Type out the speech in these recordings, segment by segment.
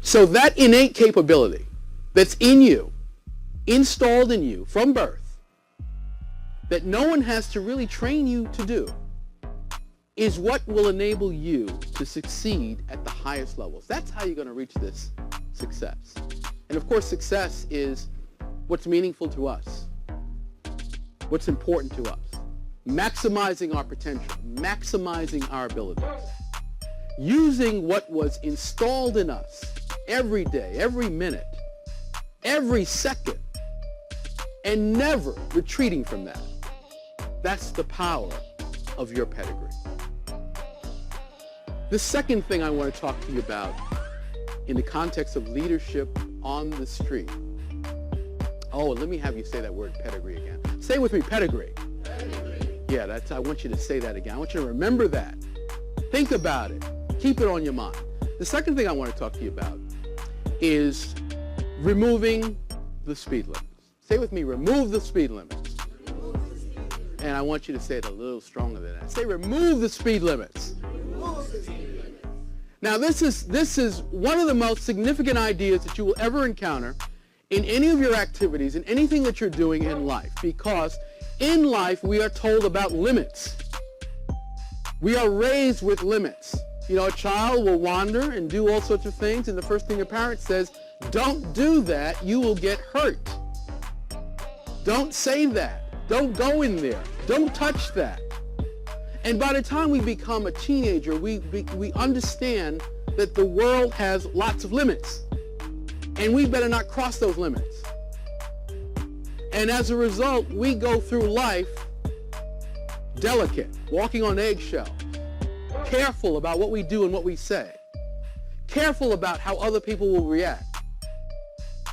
So that innate capability that's in you, installed in you from birth, that no one has to really train you to do, is what will enable you to succeed at the highest levels. That's how you're going to reach this success. And of course, success is what's meaningful to us, what's important to us, maximizing our potential, maximizing our abilities, using what was installed in us every day, every minute, every second, and never retreating from that. That's the power of your pedigree. The second thing I want to talk to you about in the context of leadership on the street. Oh, let me have you say that word pedigree again. Say with me, pedigree. Pedigree. Yeah, I want you to say that again. I want you to remember that. Think about it. Keep it on your mind. The second thing I want to talk to you about is removing the speed limits. Say with me, remove the speed limits. And I want you to say it a little stronger than that. Say, remove the speed limits. Now, this is one of the most significant ideas that you will ever encounter in any of your activities, in anything that you're doing in life, because in life we are told about limits. We are raised with limits. You know, a child will wander and do all sorts of things, and the first thing a parent says, don't do that, you will get hurt. Don't say that. Don't go in there. Don't touch that. And by the time we become a teenager, we understand that the world has lots of limits. And we better not cross those limits. And as a result, we go through life delicate, walking on eggshells, careful about what we do and what we say, careful about how other people will react,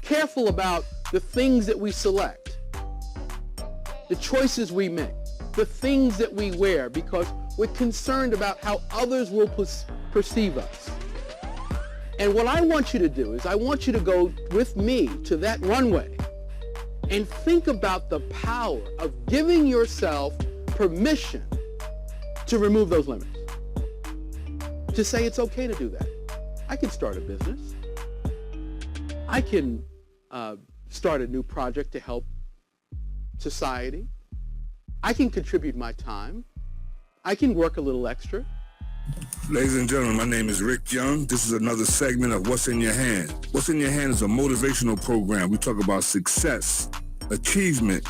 careful about the things that we select, the choices we make, the things that we wear, because we're concerned about how others will perceive us. And what I want you to do is I want you to go with me to that runway and think about the power of giving yourself permission to remove those limits. To say it's okay to do that. I can start a business. I can start a new project to help society. I can contribute my time. I can work a little extra. Ladies and gentlemen, my name is Rick Young. This is another segment of What's in Your Hand. What's in Your Hand is a motivational program. We talk about success, achievement,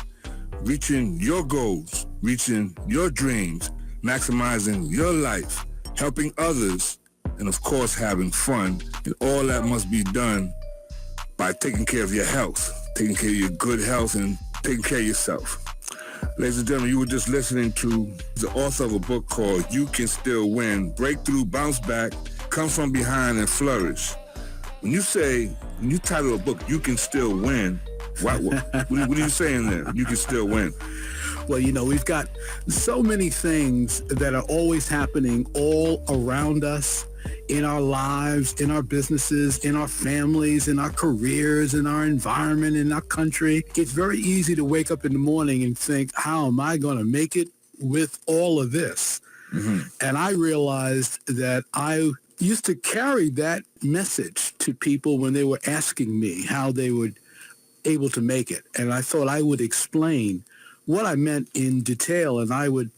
reaching your goals, reaching your dreams, maximizing your life, helping others, and of course having fun. And all that must be done by taking care of your health, taking care of your good health, and taking care of yourself. Ladies and gentlemen, you were just listening to the author of a book called You Can Still Win, Breakthrough, Bounce Back, Come From Behind, and Flourish. When you title a book, You Can Still Win, what are you saying there? You can still win. Well, you know, we've got so many things that are always happening all around us, in our lives, in our businesses, in our families, in our careers, in our environment, in our country. It's very easy to wake up in the morning and think, how am I going to make it with all of this? Mm-hmm. And I realized that I used to carry that message to people when they were asking me how they were able to make it. And I thought I would explain what I meant in detail, and I would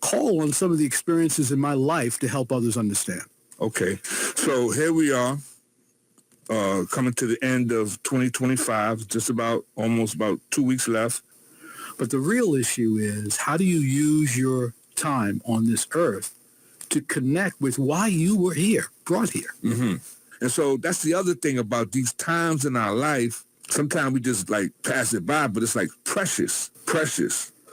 call on some of the experiences in my life to help others understand. Okay, so here we are, coming to the end of 2025, almost about 2 weeks left. But the real issue is, how do you use your time on this earth to connect with why you were brought here? Mm-hmm. And so that's the other thing about these times in our life. Sometimes we just like pass it by, but it's like precious.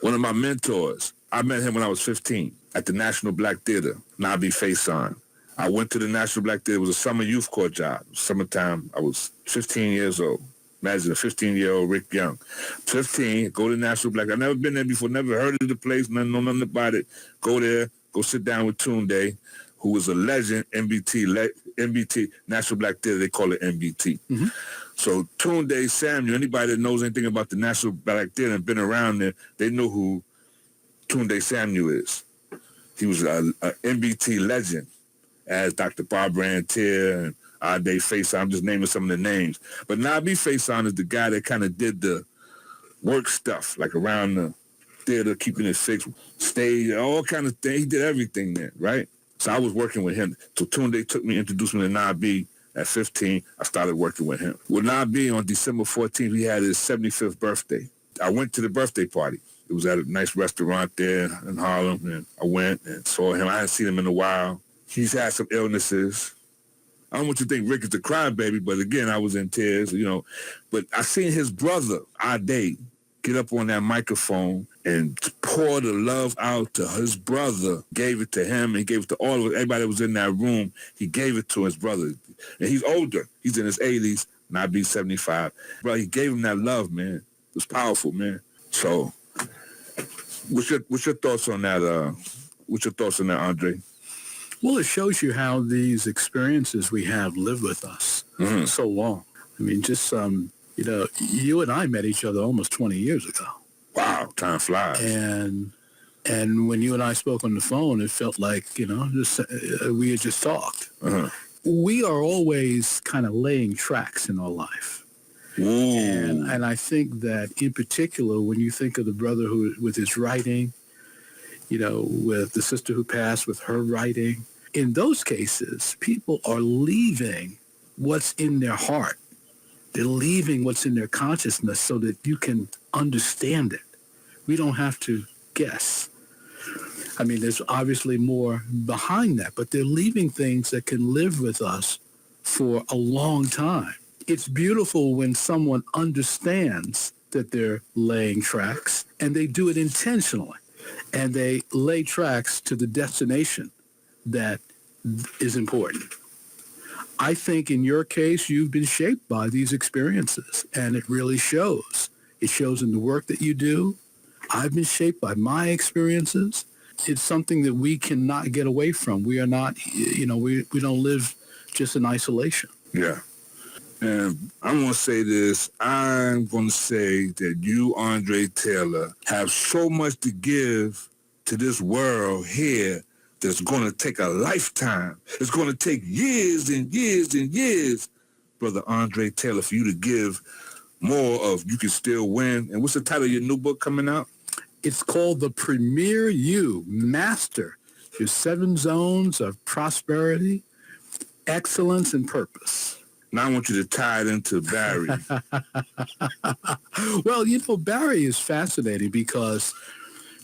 One of my mentors, I met him when I was 15 at the National Black Theater, Nabi Faison. I went to the National Black Theater. It was a summer youth corps job. Summertime, I was 15 years old. Imagine a 15-year-old Rick Young. 15, go to National Black. I've never been there before, never heard of the place, know nothing about it. Go there, go sit down with Tunde, who was a legend, MBT, National Black Theater, they call it MBT. Mm-hmm. So Tunde Samuel, anybody that knows anything about the National Black Theater and been around there, they know who Tunde Samuel is. He was a MBT legend, as Dr. Barbara Ann Tier and Ade Faison. I'm just naming some of the names. But Nabi Faison is the guy that kind of did the work stuff, like around the theater, keeping it fixed, stage, all kind of things. He did everything there, right? So I was working with him. So Tunde took me, introduced me to Nabi. At 15, I started working with him. With Nabi, on December 14th, he had his 75th birthday. I went to the birthday party. It was at a nice restaurant there in Harlem, and I went and saw him. I hadn't seen him in a while. He's had some illnesses. I don't want you to think Rick is a crybaby, but again, I was in tears, you know. But I seen his brother, Ade, get up on that microphone and pour the love out to his brother, gave it to him, and he gave it to all of everybody that was in that room. He gave it to his brother. And he's older. He's in his 80s, not be 75. Bro, he gave him that love, man. It was powerful, man. So, what's your thoughts on that? What's your thoughts on that, Andre? Well, it shows you how these experiences we have live with us so long. I mean, just you know, you and I met each other almost 20 years ago. Wow, time flies. And when you and I spoke on the phone, it felt like, you know, just we had just talked. We are always kind of laying tracks in our life. And I think that in particular, when you think of the brother who, with his writing, you know, with the sister who passed with her writing, in those cases, people are leaving what's in their heart. They're leaving what's in their consciousness so that you can understand it. We don't have to guess. I mean, there's obviously more behind that, but they're leaving things that can live with us for a long time. It's beautiful when someone understands that they're laying tracks, and they do it intentionally, and they lay tracks to the destination that is important. I think in your case, you've been shaped by these experiences, and it really shows. It shows in the work that you do. I've been shaped by my experiences. It's something that we cannot get away from. We are not, you know, we don't live just in isolation. Yeah. And I'm going to say this. I'm going to say that you, André Taylor, have so much to give to this world here that's going to take a lifetime. It's going to take years and years and years, Brother André Taylor, for you to give more of You Can Still Win. And what's the title of your new book coming out? It's called The Premier You, Master Your 7 Zones of Prosperity, Excellence, and Purpose. Now I want you to tie it into Barry. Well, you know, Barry is fascinating because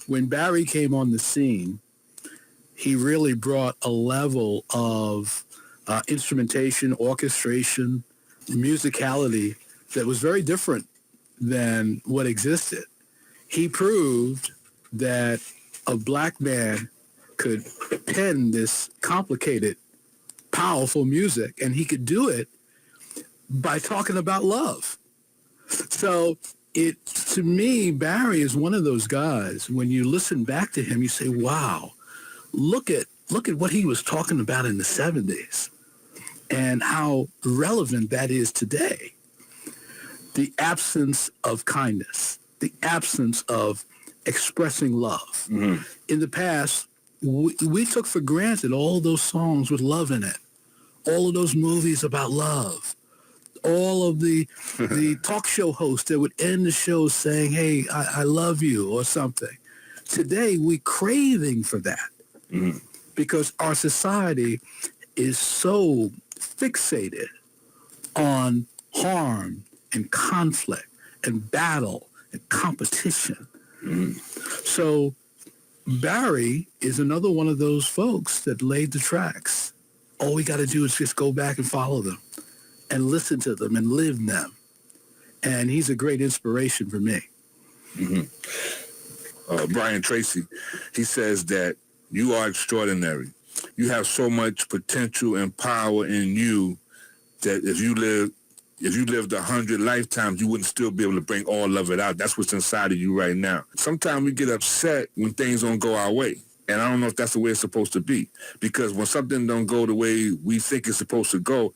when Barry came on the scene, he really brought a level of instrumentation, orchestration, musicality that was very different than what existed. He proved that a black man could pen this complicated, powerful music, and he could do it by talking about love. So to me, Barry is one of those guys, when you listen back to him, you say, wow, look at what he was talking about in the 70s and how relevant that is today. The absence of kindness, the absence of expressing love. Mm-hmm. In the past, we took for granted all those songs with love in it, all of those movies about love, all of the talk show hosts that would end the show saying, hey, I love you or something. Today, we're craving for that because our society is so fixated on harm and conflict and battle and competition. So Barry is another one of those folks that laid the tracks. All we got to do is just go back and follow them and listen to them and live them. And he's a great inspiration for me. Brian Tracy, he says that you are extraordinary. You have so much potential and power in you that if you lived 100 lifetimes, you wouldn't still be able to bring all of it out. That's what's inside of you right now. Sometimes we get upset when things don't go our way. And I don't know if that's the way it's supposed to be. Because when something don't go the way we think it's supposed to go,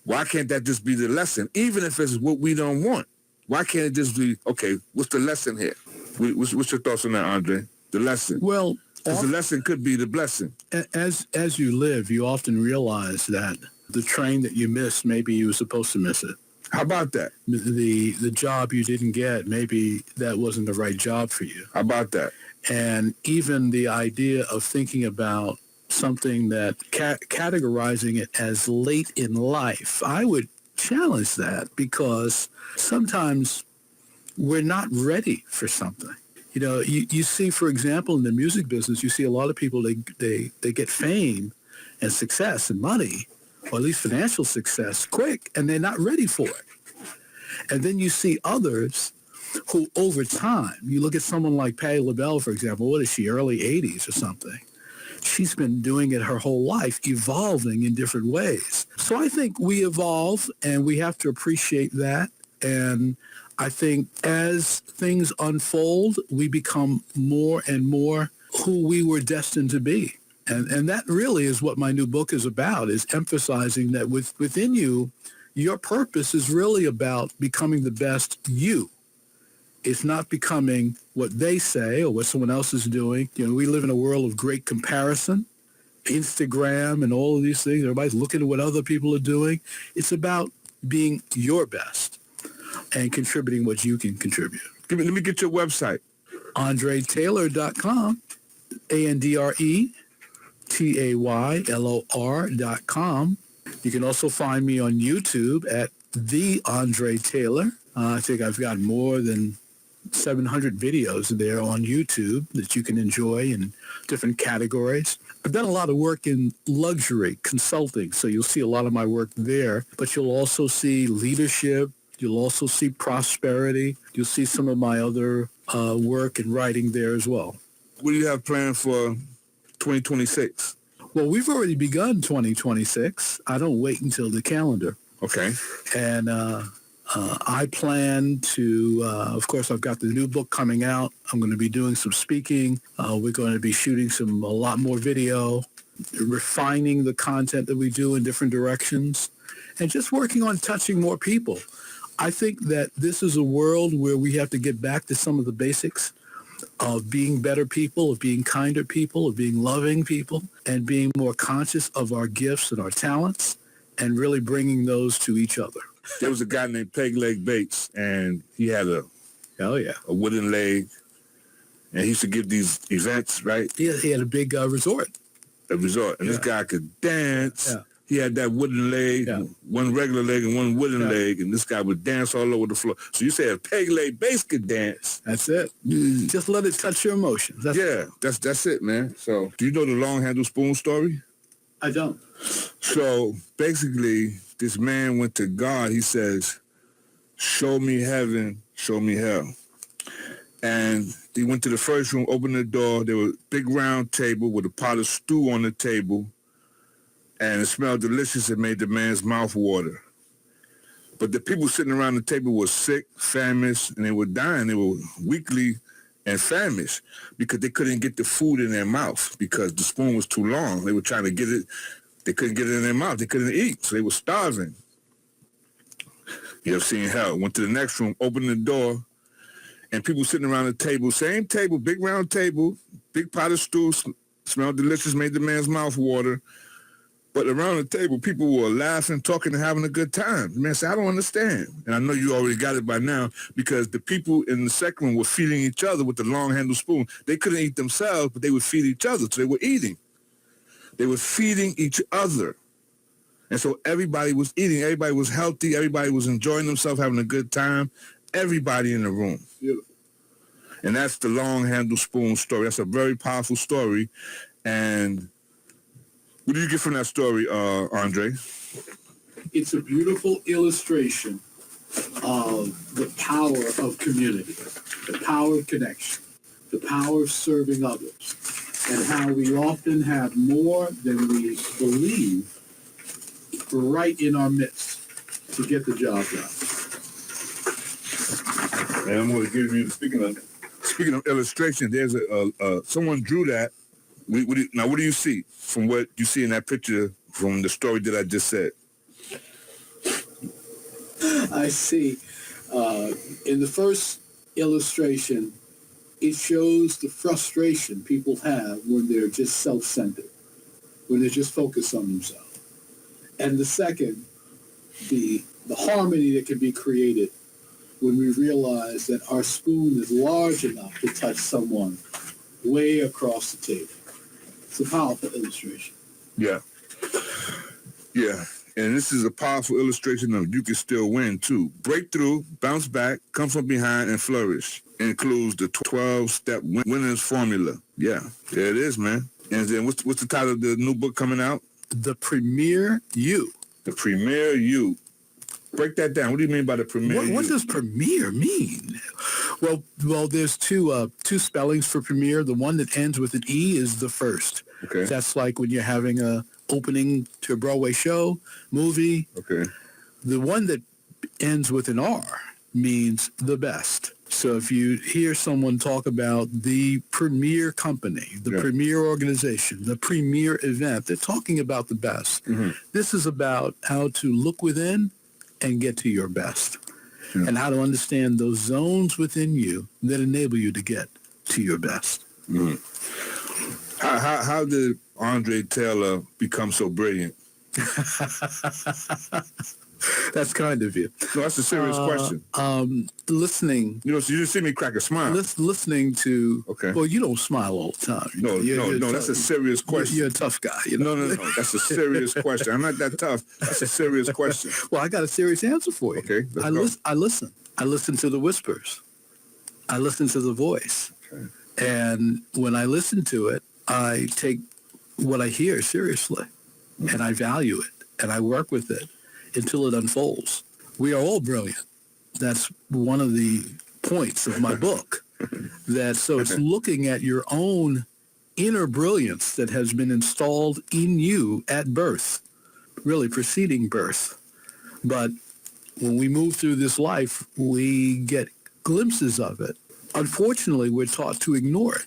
why can't that just be the lesson? Even if it's what we don't want. Why can't it just be, okay, what's the lesson here? What's your thoughts on that, Andre? The lesson. Well, because the lesson could be the blessing. As you live, you often realize that the train that you missed, maybe you were supposed to miss it. How about that? The job you didn't get, maybe that wasn't the right job for you. How about that? And even the idea of thinking about something that categorizing it as late in life, I would challenge that, because sometimes we're not ready for something. You know, you see, for example, in the music business, you see a lot of people, they get fame and success and money, or at least financial success, quick, and they're not ready for it. And then you see others who, over time, you look at someone like Patti LaBelle, for example, what is she, early 80s or something? She's been doing it her whole life, evolving in different ways. So I think we evolve, and we have to appreciate that. And I think as things unfold, we become more and more who we were destined to be. And that really is what my new book is about, is emphasizing that within you, your purpose is really about becoming the best you. It's not becoming what they say or what someone else is doing. You know, we live in a world of great comparison, Instagram and all of these things. Everybody's looking at what other people are doing. It's about being your best and contributing what you can contribute. Let me get your website. AndreTaylor.com, AndreTaylor.com. You can also find me on YouTube at The André Taylor. I think I've got more than 700 videos there on YouTube that you can enjoy in different categories. I've done a lot of work in luxury consulting, so you'll see a lot of my work there, but you'll also see leadership. You'll also see prosperity. You'll see some of my other work and writing there as well. What do you have planned for 2026? Well, we've already begun 2026. I don't wait until the calendar. Okay. And I plan to, of course, I've got the new book coming out. I'm going to be doing some speaking. We're going to be shooting a lot more video, refining the content that we do in different directions, and just working on touching more people. I think that this is a world where we have to get back to some of the basics of being better people, of being kinder people, of being loving people, and being more conscious of our gifts and our talents, and really bringing those to each other. There was a guy named Peg Leg Bates, and he had a wooden leg, and he used to give these events, right? He had a big resort. And this guy could dance. Yeah. He had that wooden leg, one regular leg and one wooden leg, and this guy would dance all over the floor. So you say a Peg Leg Bates could dance. That's it. Just let it touch your emotions. That's it, man. So do you know the long handle spoon story? I don't. So basically, this man went to God. He says, show me heaven, show me hell. And he went to the first room, opened the door. There was a big round table with a pot of stew on the table. And it smelled delicious. It made the man's mouth water. But the people sitting around the table were sick, famished, and they were dying. They were weakly and famished because they couldn't get the food in their mouth because the spoon was too long. They were trying to get it. They couldn't get it in their mouth. They couldn't eat, so they were starving. You have seen hell. Went to the next room, opened the door, and people sitting around the table, same table, big round table, big pot of stew, smelled delicious, made the man's mouth water. But around the table, people were laughing, talking, and having a good time. The man said, I don't understand. And I know you already got it by now because the people in the second room were feeding each other with the long-handled spoon. They couldn't eat themselves, but they would feed each other, so they were eating. They were feeding each other. And so everybody was eating. Everybody was healthy. Everybody was enjoying themselves, having a good time. Everybody in the room. Beautiful. And that's the long-handled spoon story. That's a very powerful story. And what do you get from that story, Andre? It's a beautiful illustration of the power of community, the power of connection, the power of serving others, and how we often have more than we believe right in our midst to get the job done. And I'm going to give you, speaking of illustration, there's someone drew that. Now, what do you see from what you see in that picture from the story that I just said? I see. In the first illustration, it shows the frustration people have when they're just self-centered, when they're just focused on themselves. And the second, the harmony that can be created when we realize that our spoon is large enough to touch someone way across the table. It's a powerful illustration. Yeah. Yeah. And this is a powerful illustration of you can still win, too. Break through, bounce back, come from behind, and flourish. Includes the 12-step winner's formula. Yeah, there it is, man. And then what's the title of the new book coming out? The Premier You. The Premier You. Break that down. What do you mean by the Premier You? What does premier mean? Well, there's two spellings for premier. The one that ends with an E is the first. Okay. That's like when you're having a opening to a Broadway show, movie. Okay. The one that ends with an R means the best. So if you hear someone talk about the premier company, the premier organization, the premier event, they're talking about the best. Mm-hmm. This is about how to look within and get to your best, and how to understand those zones within you that enable you to get to your best. Mm-hmm. How did André Taylor become so brilliant? That's kind of you. No, that's a serious question. Listening. You know, so you just see me crack a smile. Listening to. Okay. Well, you don't smile all the time. No, that's a serious question. You're a tough guy. You know? No. That's a serious question. I'm not that tough. That's a serious question. Well, I got a serious answer for you. Okay, I listen. I listen to the whispers. I listen to the voice. Okay. And when I listen to it, I take what I hear seriously, and I value it, and I work with it until it unfolds. We are all brilliant. That's one of the points of my book. So it's looking at your own inner brilliance that has been installed in you at birth, really preceding birth. But when we move through this life, we get glimpses of it. Unfortunately, we're taught to ignore it.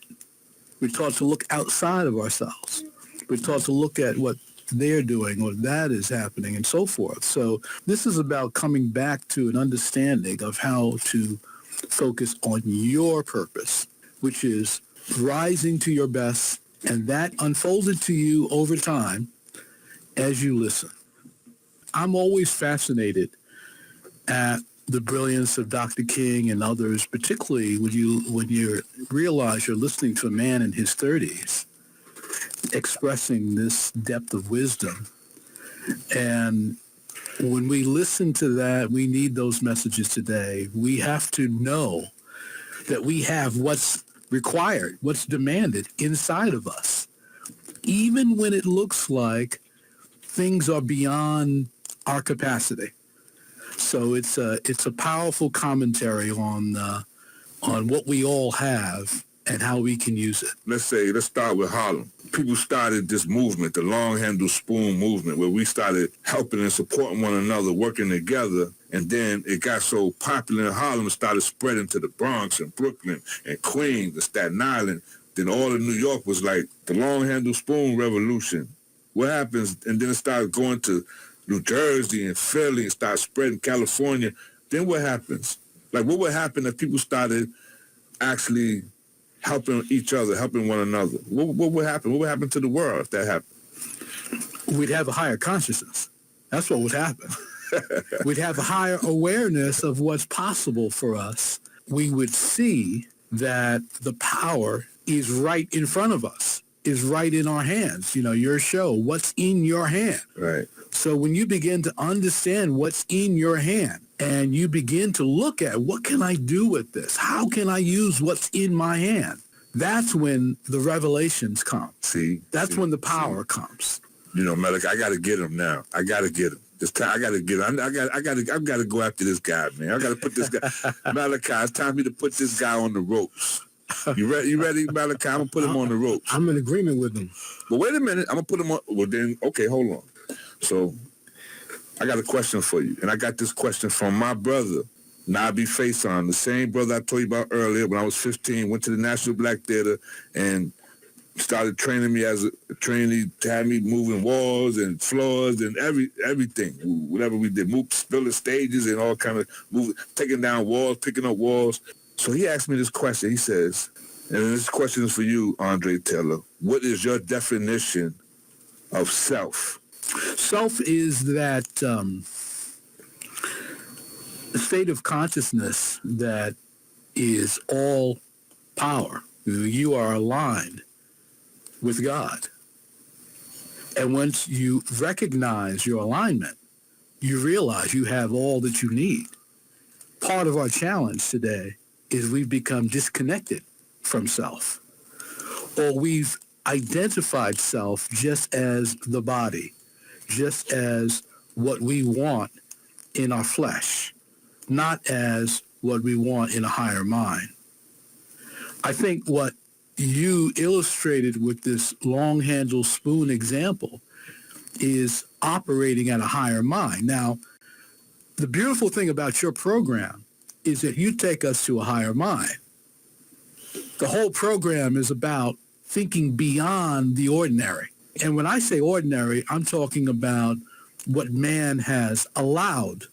We're taught to look outside of ourselves. We're taught to look at what they're doing or that is happening and so forth. So this is about coming back to an understanding of how to focus on your purpose, which is rising to your best, and that unfolded to you over time as you listen. I'm always fascinated at the brilliance of Dr. King and others, particularly when you realize you're listening to a man in his 30s expressing this depth of wisdom. And when we listen to that, we need those messages today. We have to know that we have what's required, what's demanded inside of us, even when it looks like things are beyond our capacity. So it's a powerful commentary on what we all have and how we can use it. Let's start with Harlem. People started this movement, the long handle spoon movement, where we started helping and supporting one another, working together. And then it got so popular in Harlem, it started spreading to the Bronx and Brooklyn and Queens and Staten Island. Then all of New York was like the long handle spoon revolution. What happens? And then it started going to New Jersey and Philly and started spreading California. Then what happens? Like, what would happen if people started actually helping each other, helping one another? What would happen? What would happen to the world if that happened? We'd have a higher consciousness. That's what would happen. We'd have a higher awareness of what's possible for us. We would see that the power is right in front of us, is right in our hands. You know, your show, what's in your hand. Right. So when you begin to understand what's in your hand and you begin to look at what can I do with this? How can I use what's in my hand? That's when the revelations come. That's when the power comes. You know, Malik, I got to get him now. I got to get him. This time, I got to get him. I got to go after this guy, man. I got to put this guy. Malachi, it's time for me to put this guy on the ropes. You ready, Malachi? I'm going to put him on the ropes. I'm in agreement with him. But wait a minute. I'm going to put him on. Well, then, okay, hold on. So I got a question for you. And I got this question from my brother, Nabi Faison, the same brother I told you about earlier. When I was 15, went to the National Black Theater and started training me as a trainee, had me moving walls and floors and everything, whatever we did, spilling stages and all kind of moving, taking down walls, picking up walls. So he asked me this question. He says, and this question is for you, André Taylor, what is your definition of self? Self is that state of consciousness that is all power. You are aligned with God. And once you recognize your alignment, you realize you have all that you need. Part of our challenge today is we've become disconnected from self, or we've identified self just as the body, just as what we want in our flesh, not as what we want in a higher mind. I think what you illustrated with this long-handled spoon example is operating at a higher mind. Now, the beautiful thing about your program is that you take us to a higher mind. The whole program is about thinking beyond the ordinary. And when I say ordinary, I'm talking about what man has allowed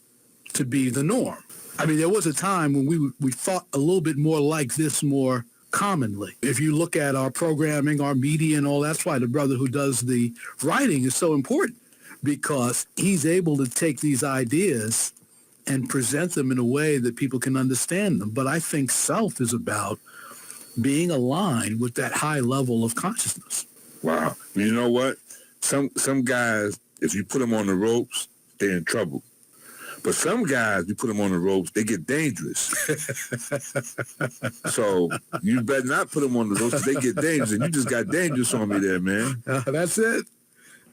to be the norm. I mean, there was a time when we thought a little bit more like this more commonly. If you look at our programming, our media and all, that's why the brother who does the writing is so important, because he's able to take these ideas and present them in a way that people can understand them. But I think self is about being aligned with that high level of consciousness. Wow. You know what? Some guys, if you put them on the ropes, they're in trouble. But some guys, you put them on the ropes, they get dangerous. So you better not put them on the ropes, they get dangerous. And you just got dangerous on me there, man. That's it.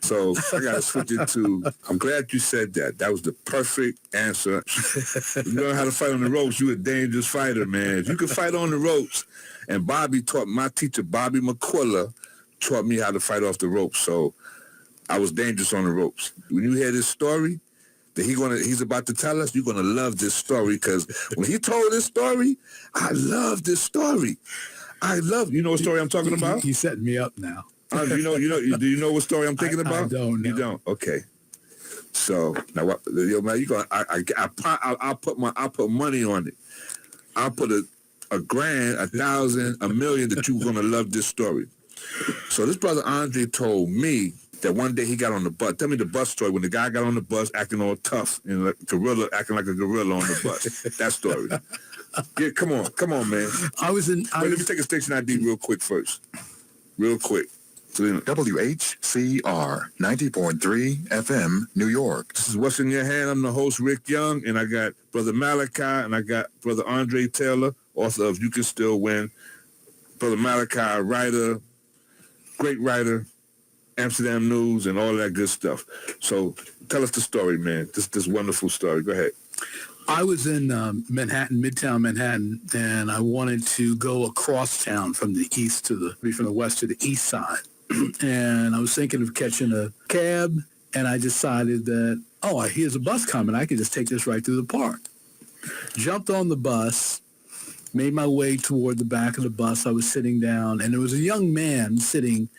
So I got to switch it to, I'm glad you said that. That was the perfect answer. You learn how to fight on the ropes, you're a dangerous fighter, man. If you can fight on the ropes, and my teacher, Bobby McQuilla, taught me how to fight off the ropes. So I was dangerous on the ropes. When you hear this story that he's about to tell us, you're going to love this story, because when he told this story, I love this story. You know what story I'm talking about? He's setting me up now. Do you know what story I'm thinking about? I don't know. You don't? Okay. So now, yo, man, I'll put money on it. I'll put a $1,000, $1,000, $1 million that you're gonna love this story. So this brother André told me that one day he got on the bus. Tell me the bus story when the guy got on the bus acting all tough and acting like a gorilla on the bus. That story. Yeah, come on, man. Let me take a station ID real quick first. Real quick. WHCR 90.3 FM, New York. This is What's in Your Hand. I'm the host, Rick Young, and I got Brother Malachi, and I got Brother André Taylor, author of You Can Still Win. Brother Malachi, writer, great writer, Amsterdam News, and all that good stuff. So tell us the story, man. This wonderful story. Go ahead. I was in Manhattan, Midtown Manhattan, and I wanted to go across town from the west to the east side. And I was thinking of catching a cab, and I decided that, here's a bus coming. I could just take this right through the park. Jumped on the bus, made my way toward the back of the bus. I was sitting down, and there was a young man sitting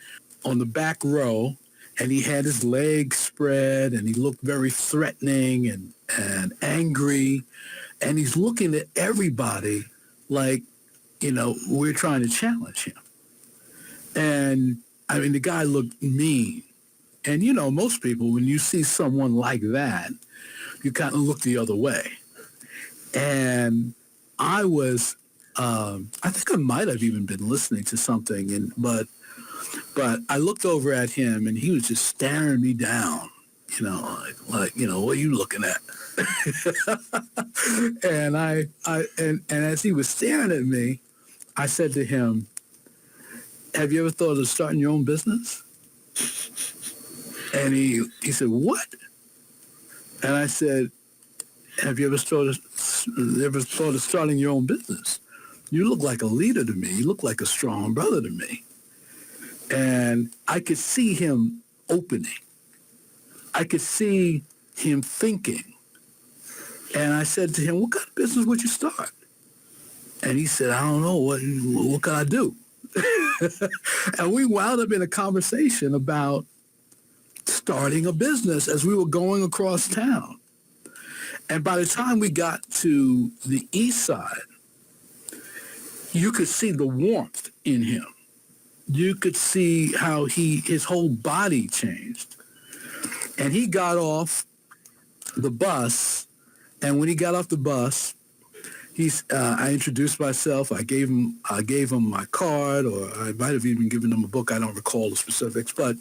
on the back row, and he had his legs spread, and he looked very threatening and angry, and he's looking at everybody like, we're trying to challenge him. And I mean, the guy looked mean. And, most people, when you see someone like that, you kind of look the other way. And I was, I think I might have even been listening to something, but I looked over at him, and he was just staring me down, like what are you looking at? And and as he was staring at me, I said to him, have you ever thought of starting your own business? And he said, what? And I said, have you ever thought of starting your own business? You look like a leader to me. You look like a strong brother to me. And I could see him opening. I could see him thinking. And I said to him, what kind of business would you start? And he said, I don't know. What can I do? And we wound up in a conversation about starting a business as we were going across town. And by the time we got to the east side, you could see the warmth in him. You could see how his whole body changed. And he got off the bus, and when he got off the bus, I introduced myself. I gave him my card, or I might have even given him a book. I don't recall the specifics, but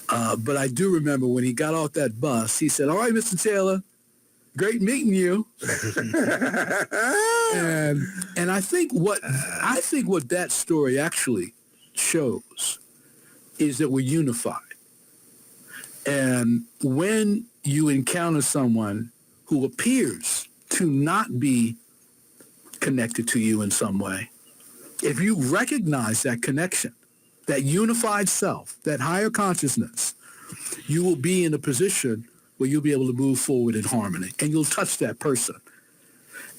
I do remember when he got off that bus, he said, "All right, Mr. Taylor, great meeting you." and I think what that story actually shows is that we're unified. And when you encounter someone who appears to not be connected to you in some way, if you recognize that connection, that unified self, that higher consciousness, you will be in a position where you'll be able to move forward in harmony, and you'll touch that person.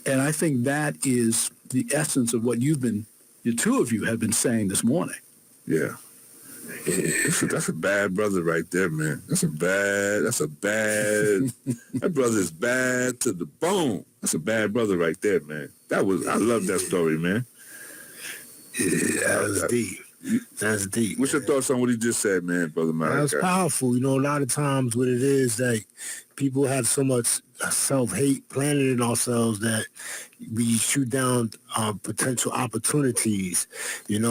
And I think that is the essence of what the two of you have been saying this morning. Yeah. That's a bad brother right there, man. That brother is bad to the bone. That's a bad brother right there, man. I love that story, man. Yeah, that was deep. That's deep. What's your thoughts on what he just said, man, Brother Malachi? That's powerful. A lot of times what it is, like, people have so much self-hate planted in ourselves that we shoot down potential opportunities, and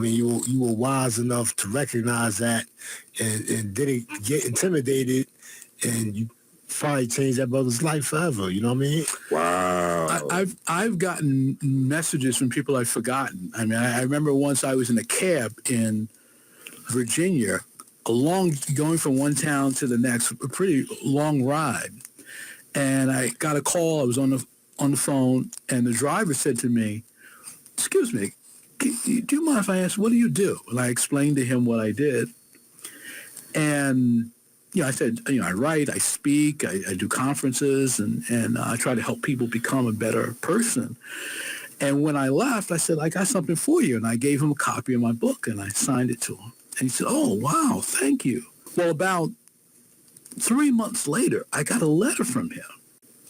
you were wise enough to recognize that and didn't get intimidated, and you probably changed that brother's life forever. You know what I mean? Wow. I've gotten messages from people I've forgotten. I mean, I remember once I was in a cab in Virginia, going from one town to the next, a pretty long ride, and I got a call. I was on the phone, and the driver said to me, "Excuse me, do you mind if I ask, what do you do?" And I explained to him what I did. And, I said, I write, I speak, I do conferences, and I try to help people become a better person. And when I left, I said, "I got something for you." And I gave him a copy of my book, and I signed it to him. And he said, "Oh, wow, thank you." Well, about 3 months later, I got a letter from him.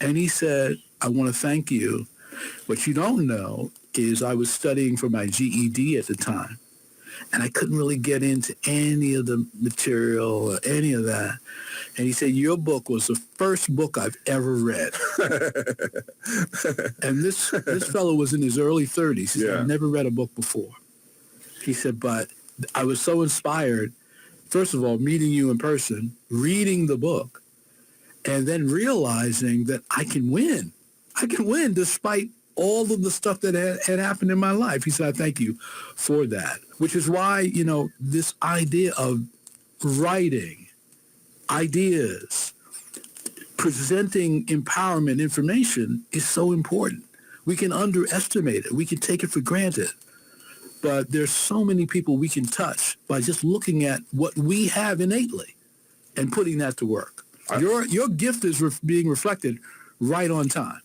And he said, "I want to thank you. What you don't know is I was studying for my GED at the time, and I couldn't really get into any of the material or any of that. And he said, your book was the first book I've ever read." And this fellow was in his early 30s. He said, "I've never read a book before." He said, "But I was so inspired, first of all, meeting you in person, reading the book, and then realizing that I can win. I can win despite all of the stuff that had happened in my life." He said, "I thank you for that," which is why, this idea of writing ideas, presenting empowerment information is so important. We can underestimate it. We can take it for granted. But there's so many people we can touch by just looking at what we have innately and putting that to work. Your gift is being reflected right on time.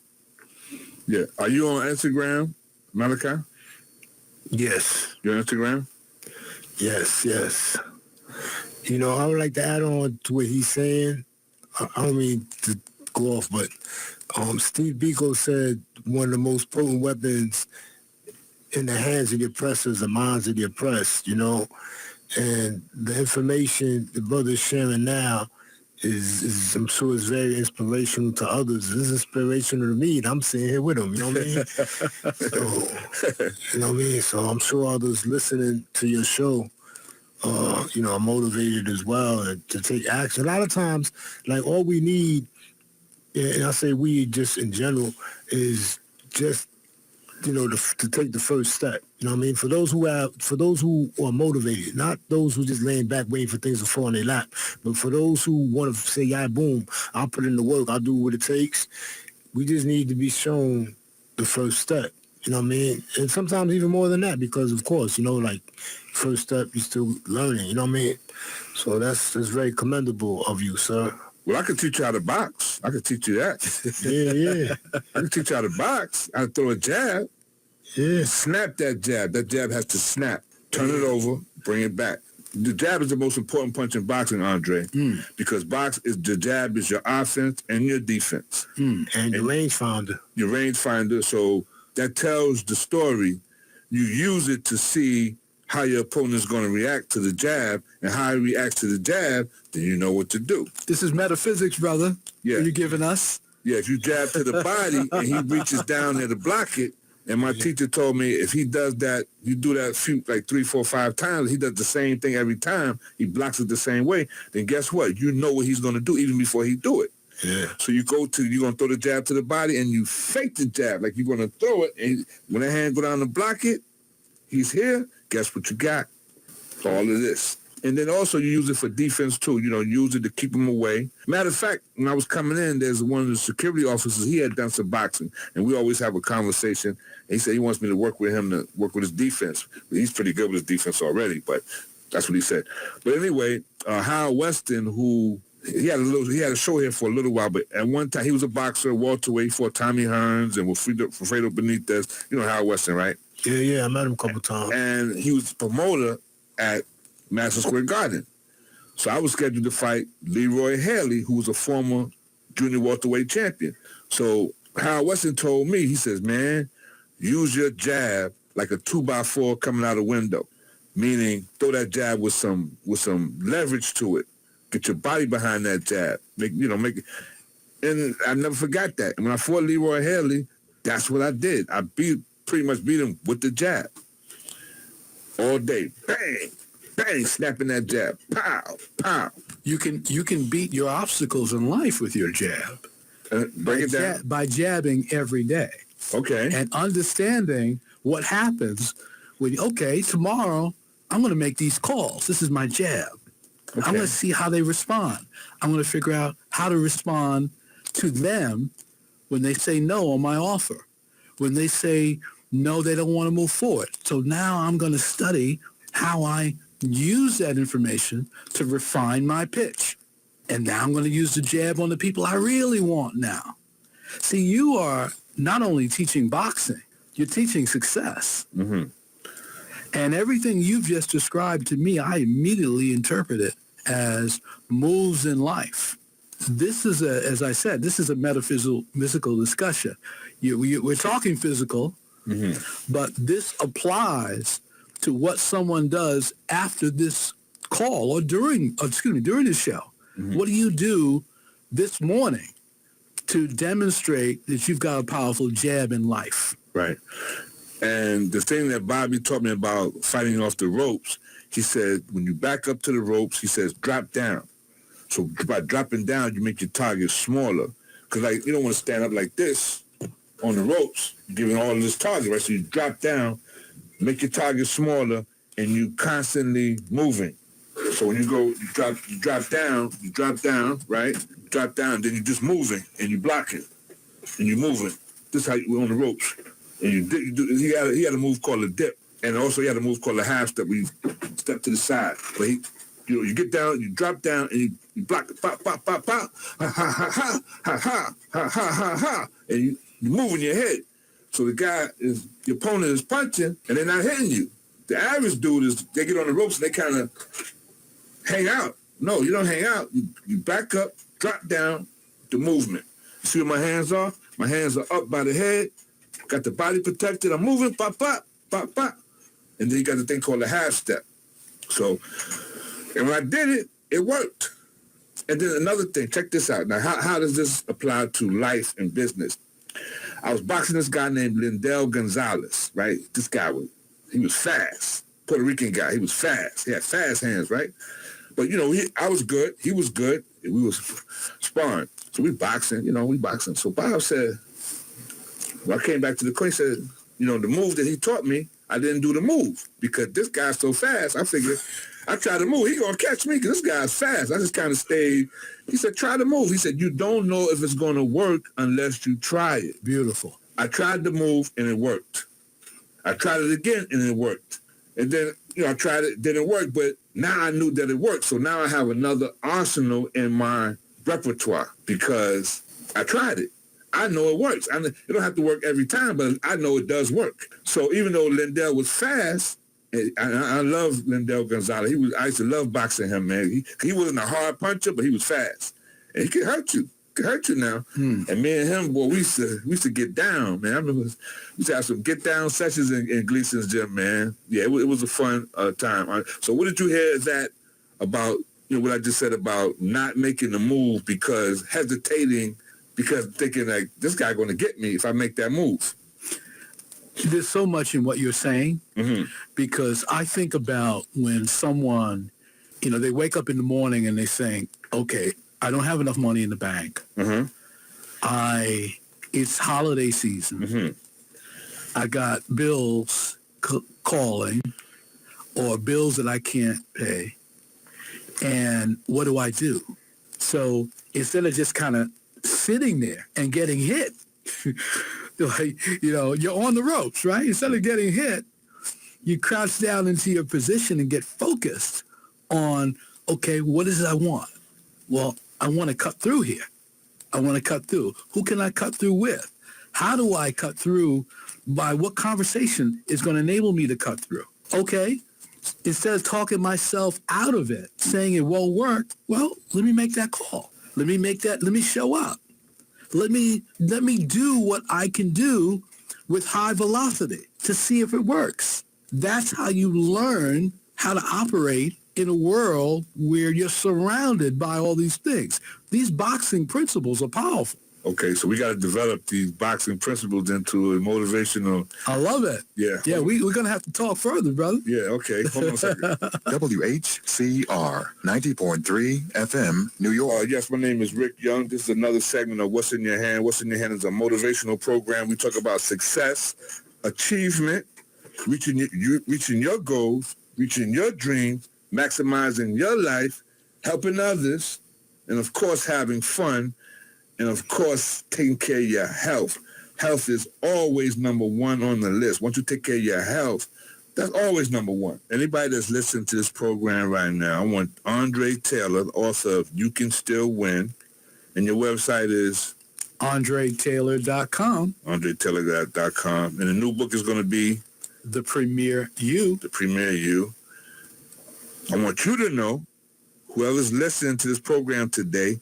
Yeah. Are you on Instagram, Malachi? Yes. You're on Instagram? Yes. I would like to add on to what he's saying. I don't mean to go off, but Steve Biko said one of the most potent weapons in the hands of the oppressors, the minds of the oppressed, and the information the brother's sharing now is I'm sure is very inspirational to others. It's inspirational to me, and I'm sitting here with him, you know what I mean? So I'm sure others listening to your show, are motivated as well and to take action. A lot of times, like, all we need, and I say we just in general, is just to take the first step. You know what I mean? For those who are motivated, not those who just laying back waiting for things to fall in their lap, but for those who want to say, "Yeah, boom, I'll put in the work, I'll do what it takes." We just need to be shown the first step. You know what I mean? And sometimes even more than that, because of course, first step, you're still learning. You know what I mean? So that's very commendable of you, sir. Well, I could teach you how to box. I could teach you that. Yeah. I could teach you how to box. I could throw a jab. Yeah. Snap that jab. That jab has to snap. Turn it over. Bring it back. The jab is the most important punch in boxing, Andre, because the jab is your offense and your defense. And your rangefinder. Your rangefinder. So that tells the story. You use it to see how your opponent's going to react to the jab, and how he reacts to the jab, then you know what to do. This is metaphysics, brother. Yeah. You're giving us. Yeah, if you jab to the body and he reaches down there to block it, and my teacher told me if he does that, you do that like 3, 4, 5 times, he does the same thing every time, he blocks it the same way, then guess what? You know what he's going to do even before he do it. Yeah. So you're going to throw the jab to the body and you fake the jab, like you're going to throw it, and when that hand go down to block it, he's here, guess what you got? All of this. And then also you use it for defense too. Use it to keep him away. Matter of fact, when I was coming in, there's one of the security officers, he had done some boxing, and we always have a conversation. And he said he wants me to work with him to work with his defense. He's pretty good with his defense already, but that's what he said. But anyway, Howard Weston, who he had a show here for a little while, but at one time he was a boxer, welterweight, fought Tommy Hearns and Wilfredo Benitez. You know Howard Weston, right? Yeah, I met him a couple times. And he was the promoter at Madison Square Garden. So I was scheduled to fight Leroy Haley, who was a former junior welterweight champion. So Howard Weston told me, he says, man, use your jab like a 2x4 coming out a window, meaning throw that jab with some leverage to it. Get your body behind that jab. Make it. And I never forgot that. And when I fought Leroy Haley, that's what I did. I pretty much beat him with the jab. All day. Bang! Bang, snapping that jab. Pow, pow. You can beat your obstacles in life with your jab. Break it down. By jabbing every day. Okay. And understanding what happens when, tomorrow I'm going to make these calls. This is my jab. Okay. I'm going to see how they respond. I'm going to figure out how to respond to them when they say no on my offer. When they say no, they don't want to move forward. So now I'm going to study how I use that information to refine my pitch. And now I'm going to use the jab on the people I really want now. See, you are not only teaching boxing, you're teaching success. Mm-hmm. And everything you've just described to me, I immediately interpret it as moves in life. This is as I said, this is a metaphysical discussion. We're talking physical, mm-hmm. but this applies to what someone does after this call or during this show. Mm-hmm. What do you do this morning to demonstrate that you've got a powerful jab in life? Right. And the thing that Bobby taught me about fighting off the ropes, he said, when you back up to the ropes, he says, drop down. So by dropping down, you make your target smaller. Because you don't want to stand up like this on the ropes, giving all of this target, right? So you drop down, make your target smaller, and you constantly moving. So when you drop down, right? Drop down, then you're just moving, and you're blocking, and you're moving. This is how you're on the ropes. And he had a move called a dip, and also he had a move called a half step, where you step to the side. But you get down, you drop down, and you block it, pop, pop, pop, pop, ha, ha, ha, ha, ha, ha, ha, ha, ha, ha, and you're moving your head. So your opponent is punching, and they're not hitting you. The average dude they get on the ropes and they kind of hang out. No, you don't hang out. You back up, drop down, the movement. You see where my hands are? My hands are up by the head, got the body protected. I'm moving, pop, pop, pop, pop. And then you got the thing called a half step. So, and when I did it, it worked. And then another thing, check this out. Now, how does this apply to life and business? I was boxing this guy named Lindell Gonzalez, right? This guy he was fast. Puerto Rican guy. He was fast. He had fast hands, right? But, I was good. He was good. We was sparring. So we boxing. So Bob said, when I came back to the court, he said, the move that he taught me, I didn't do the move because this guy's so fast. I figured I tried to move. He going to catch me because this guy's fast. I just kind of stayed. He said, try to move. He said, you don't know if it's going to work unless you try it. Beautiful. I tried to move and it worked. I tried it again and it worked. And then, I tried it, didn't work, but now I knew that it worked. So now I have another arsenal in my repertoire because I tried it. I know it works. It don't have to work every time, but I know it does work. So even though Lindell was fast, I love Lindell Gonzalez. I used to love boxing him, man. He wasn't a hard puncher, but he was fast. And he could hurt you. could hurt you now. And me and him, boy, we used to get down, man. I remember we used to have some get down sessions in Gleason's gym, man. Yeah, it was a fun time. So what did you hear that about, what I just said about not making the move because hesitating, because thinking like, this guy going to get me if I make that move? There's so much in what you're saying, because I think about when someone, they wake up in the morning and they think, okay, I don't have enough money in the bank. It's holiday season. I got bills calling or bills that I can't pay. And what do I do? So instead of just kind of sitting there and getting hit, like, you're on the ropes, right? Instead of getting hit, you crouch down into your position and get focused on, okay, what is it I want? Well, I want to cut through here. I want to cut through. Who can I cut through with? How do I cut through? By what conversation is going to enable me to cut through? Okay, instead of talking myself out of it, saying it won't work, well, let me make that call. Let me show up. Let me do what I can do with high velocity to see if it works. That's how you learn how to operate in a world where you're surrounded by all these things. These boxing principles are powerful. Okay, so we got to develop these boxing principles into a motivational... I love it. Yeah. Yeah, we're going to have to talk further, brother. Yeah, okay. Hold on a second. WHCR 90.3 FM, New York. Yes, my name is Rick Young. This is another segment of What's in Your Hand. What's in Your Hand is a motivational program. We talk about success, achievement, reaching your goals, reaching your dreams, maximizing your life, helping others, and, of course, having fun. And, of course, taking care of your health. Health is always number one on the list. Once you take care of your health, that's always number one. Anybody that's listening to this program right now, I want André Taylor, the author of You Can Still Win. And your website is? AndreTaylor.com. AndreTaylor.com. And the new book is going to be? The Premier You. The Premier You. I want you to know, whoever's listening to this program today,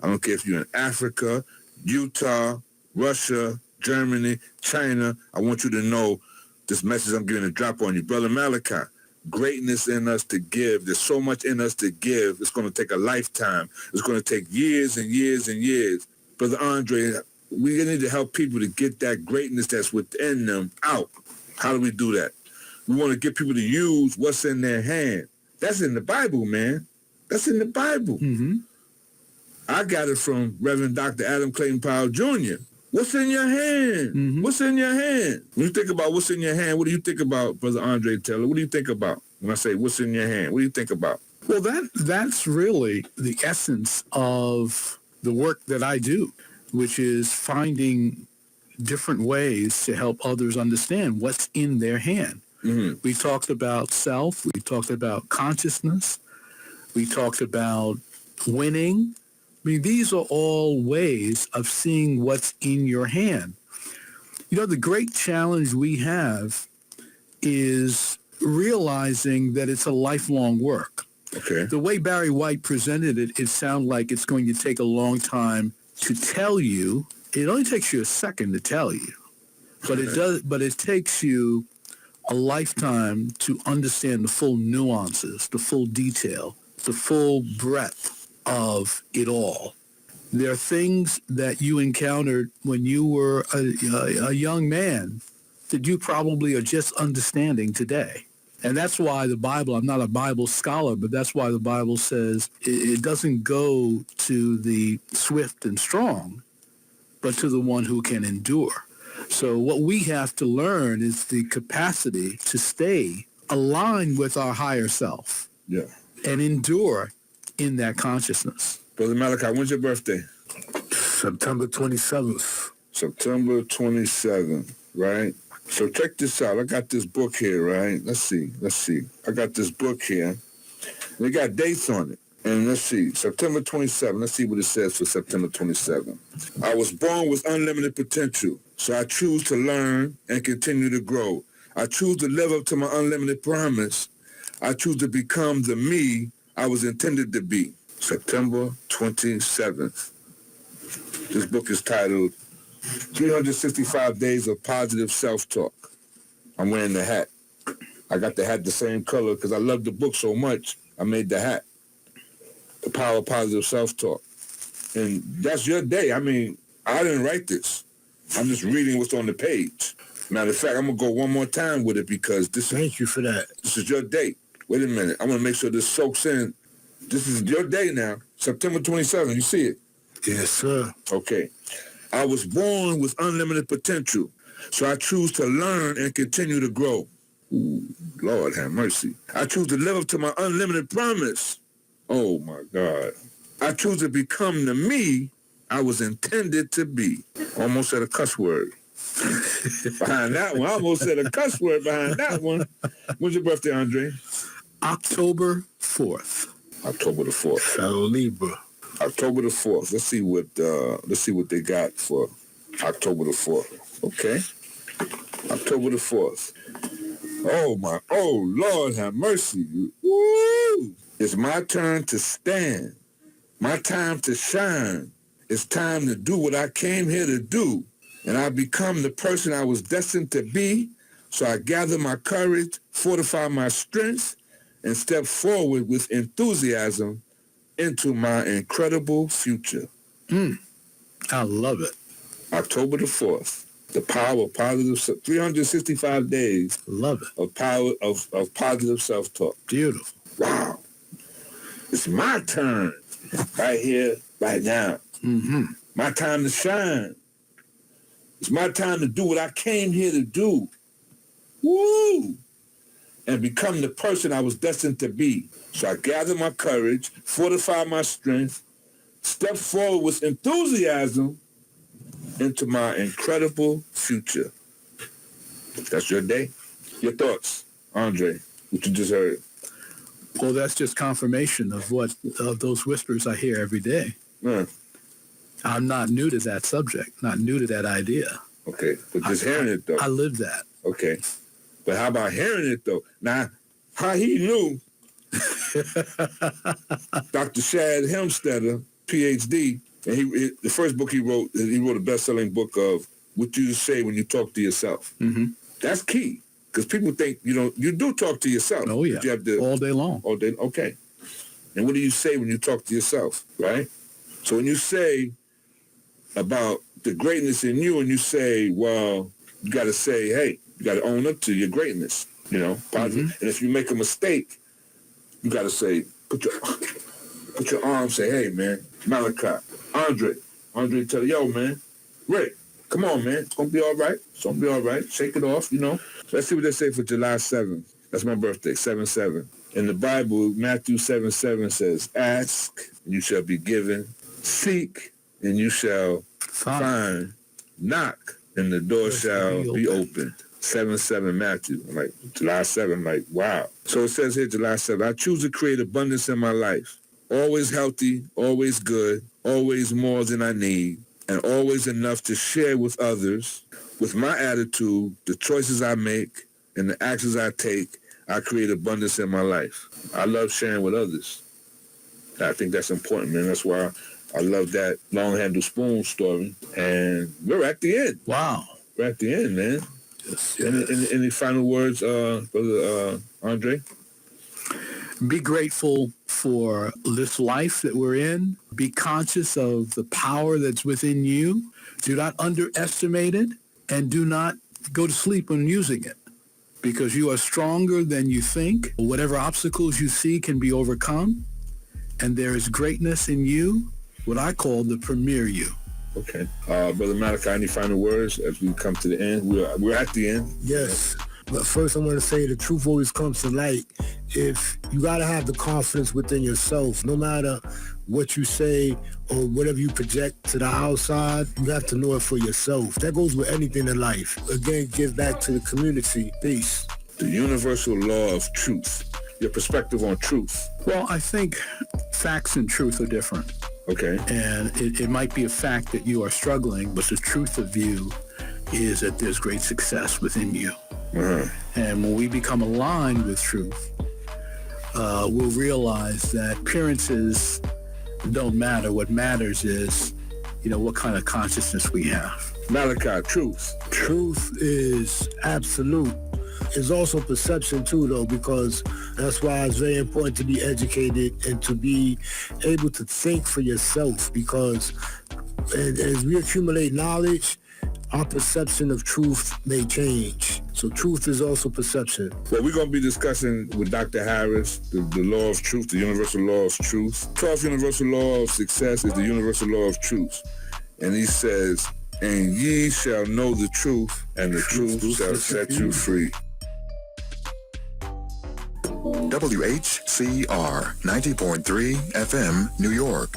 I don't care if you're in Africa, Utah, Russia, Germany, China. I want you to know this message I'm going to drop on you. Brother Malachi, greatness in us to give. There's so much in us to give. It's going to take a lifetime. It's going to take years and years and years. Brother Andre, we need to help people to get that greatness that's within them out. How do we do that? We want to get people to use what's in their hand. That's in the Bible, man. That's in the Bible. I got it from Reverend Dr. Adam Clayton Powell Jr. What's in your hand? What's in your hand? When you think about what's in your hand, what do you think about, Brother André Taylor? What do you think about when I say what's in your hand? What do you think about? Well, that's really the essence of the work that I do, which is finding different ways to help others understand what's in their hand. We talked about self. We talked about consciousness. We talked about winning. I mean, these are all ways of seeing what's in your hand. The great challenge we have is realizing that it's a lifelong work. Okay. The way Barry White presented it, it sounded like it's going to take a long time to tell you. It only takes you a second to tell you, but it does. But it takes you a lifetime to understand the full nuances, the full detail, the full breadth of it all. There are things that you encountered when you were a young man that you probably are just understanding today. And that's why the Bible, I'm not a Bible scholar, but that's why the Bible says it doesn't go to the swift and strong, but to the one who can endure. So what we have to learn is the capacity to stay aligned with our higher self and endure in that consciousness. Brother Malachi, when's your birthday? September 27th. September 27th, right? So check this out. I got this book here, right? Let's see. I got this book here. They got dates on it. And let's see, September 27th. Let's see what it says for September 27th. I was born with unlimited potential, so I choose to learn and continue to grow. I choose to live up to my unlimited promise. I choose to become the me I was intended to be. September 27th. This book is titled 365 Days of Positive Self-Talk. I'm wearing the hat. I got the hat the same color because I love the book so much, I made the hat. The Power of Positive Self-Talk. And that's your day. I mean, I didn't write this. I'm just reading what's on the page. Matter of fact, I'm going to go one more time with it because Thank you for that. This is your day. Wait a minute. I want to make sure this soaks in. This is your day now. September 27th. You see it? Yes, sir. Okay. I was born with unlimited potential, so I choose to learn and continue to grow. Ooh, Lord have mercy. I choose to live up to my unlimited promise. Oh, my God. I choose to become the me I was intended to be. Almost said a cuss word. Behind that one. I almost said a cuss word behind that one. When's your birthday, Andre? October 4th. October the 4th. Fellow Libra. October the 4th. Let's see what they got for October the 4th. Okay? October the 4th. Oh, Lord have mercy. Woo! It's my turn to stand. My time to shine. It's time to do what I came here to do. And I become the person I was destined to be. So I gather my courage, fortify my strength, and step forward with enthusiasm into my incredible future. I love it. October the 4th. The power of positive, 365 days. Love it. Of power of positive self-talk. Beautiful. Wow. It's my turn right here, right now. Mm-hmm. My time to shine. It's my time to do what I came here to do. Woo! And become the person I was destined to be. So I gather my courage, fortify my strength, step forward with enthusiasm into my incredible future. That's your day. Your thoughts, Andre, what you just heard. Well, that's just confirmation of those whispers I hear every day. Yeah. I'm not new to that subject, not new to that idea. Okay, but just hearing it, though. I live that. Okay. But how about hearing it, though? Now, how he knew Dr. Shad Helmstetter, Ph.D., and the first book he wrote a best-selling book of what you say when you talk to yourself. Mm-hmm. That's key, because people think, you do talk to yourself. Oh, yeah, you have to, all day long. All day, okay. And what do you say when you talk to yourself, right? So when you say about the greatness in you and you say, well, you got to say, hey, you got to own up to your greatness, positive. Mm-hmm. And if you make a mistake, you got to say, put your arm, say, hey, man, Malachi, Andre, tell yo, man, Rick, come on, man, it's going to be all right. It's going to be all right. Shake it off, So let's see what they say for July 7th. That's my birthday, 7/7. In the Bible, Matthew 7:7 says, ask, and you shall be given. Seek, and you shall find. Knock, and the door shall be opened. 7/7 Matthew. I'm like, July 7th, I'm like, wow. So it says here, July 7th, I choose to create abundance in my life. Always healthy, always good, always more than I need, and always enough to share with others. With my attitude, the choices I make, and the actions I take, I create abundance in my life. I love sharing with others. I think that's important, man. That's why I love that long handle spoon story. And we're at the end. Wow. We're at the end, man. Yes. Any final words, Brother Andre? Be grateful for this life that we're in. Be conscious of the power that's within you. Do not underestimate it, and do not go to sleep when using it, because you are stronger than you think. Whatever obstacles you see can be overcome, and there is greatness in you, what I call the premier you. Okay. Brother Malachi, any final words as we come to the end? We're at the end. Yes. But first I want to say the truth always comes to light. If you got to have the confidence within yourself, no matter what you say or whatever you project to the outside, you have to know it for yourself. That goes with anything in life. Again, give back to the community. Peace. The universal law of truth. Your perspective on truth. Well, I think facts and truth are different. Okay. And it might be a fact that you are struggling, but the truth of you is that there's great success within you. Uh-huh. And when we become aligned with truth, we'll realize that appearances don't matter. What matters is what kind of consciousness we have. Malachi, truth. Truth is absolute. It's also perception too, though, because that's why it's very important to be educated and to be able to think for yourself, because as we accumulate knowledge, our perception of truth may change. So truth is also perception. Well, we're going to be discussing with Dr. Harris the law of truth, the universal law of truth. 12th universal law of success is the universal law of truth. And he says, and ye shall know the truth, and the truth shall set you free. WHCR 90.3 FM, New York.